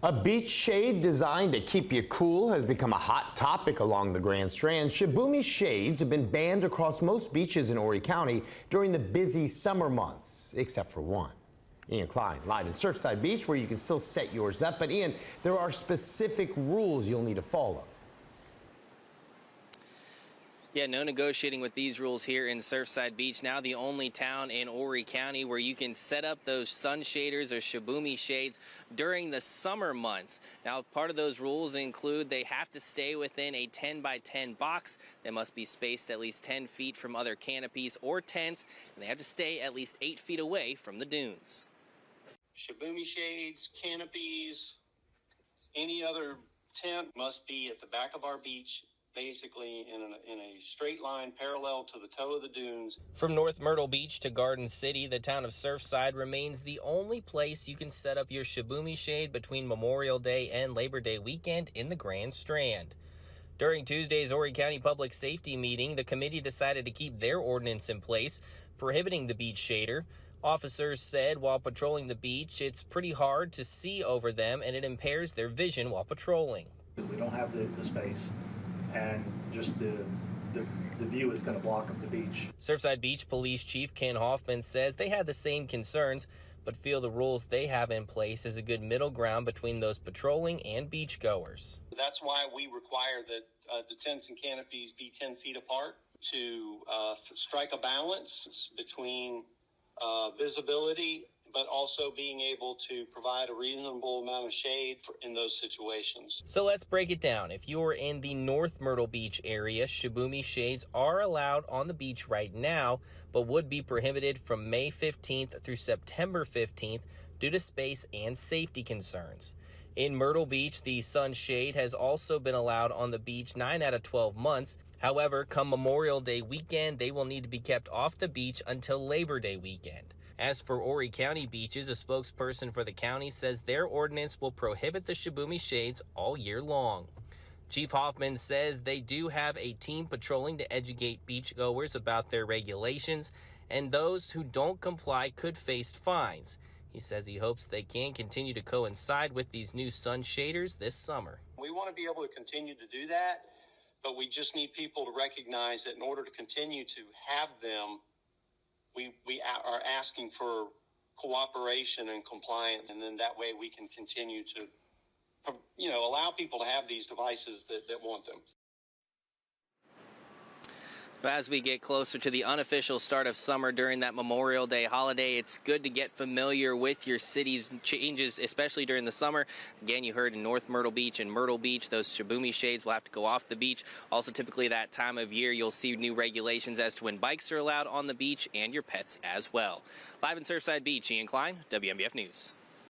A beach shade designed to keep you cool has become a hot topic along the Grand Strand. Shibumi shades have been banned across most beaches in Horry County during the busy summer months, except for one. Ian Klein, live in Surfside Beach, where you can still set yours up. But Ian, there are specific rules you'll need to follow. Yeah, no negotiating with these rules here in Surfside Beach. Now the only town in Horry County where you can set up those sun shaders or shibumi shades during the summer months. Now, part of those rules include they have to stay within a 10 by 10 box. They must be spaced at least 10 feet from other canopies or tents, and they have to stay at least 8 feet away from the dunes. Shibumi shades, canopies, any other tent must be at the back of our beach, basically in a straight line parallel to the toe of the dunes. From North Myrtle Beach to Garden City, the town of Surfside remains the only place you can set up your shibumi shade between Memorial Day and Labor Day weekend in the Grand Strand. During Tuesday's Horry County Public Safety meeting, the committee decided to keep their ordinance in place, prohibiting the beach shader. Officers said while patrolling the beach, it's pretty hard to see over them and it impairs their vision while patrolling. We don't have the space, and just the view is going to block up the beach. Surfside Beach Police Chief Ken Hoffman says they had the same concerns, but feel the rules they have in place is a good middle ground between those patrolling and beachgoers. That's why we require that the tents and canopies be 10 feet apart to strike a balance between visibility, but also being able to provide a reasonable amount of shade in those situations. So let's break it down. If you're in the North Myrtle Beach area, shibumi shades are allowed on the beach right now, but would be prohibited from May 15th through September 15th due to space and safety concerns. In Myrtle Beach, the sunshade has also been allowed on the beach 9 out of 12 months. However, come Memorial Day weekend, they will need to be kept off the beach until Labor Day weekend. As for Horry County beaches, a spokesperson for the county says their ordinance will prohibit the shibumi shades all year long. Chief Hoffman says they do have a team patrolling to educate beachgoers about their regulations, and those who don't comply could face fines. He says he hopes they can continue to coincide with these new sun shaders this summer. We want to be able to continue to do that, but we just need people to recognize that in order to continue to have them, we are asking for cooperation and compliance, and then that way we can continue to, allow people to have these devices that want them. As we get closer to the unofficial start of summer during that Memorial Day holiday, it's good to get familiar with your city's changes, especially during the summer. Again, you heard in North Myrtle Beach and Myrtle Beach, those shibumi shades will have to go off the beach. Also, typically that time of year, you'll see new regulations as to when bikes are allowed on the beach and your pets as well. Live in Surfside Beach, Ian Klein, WMBF News.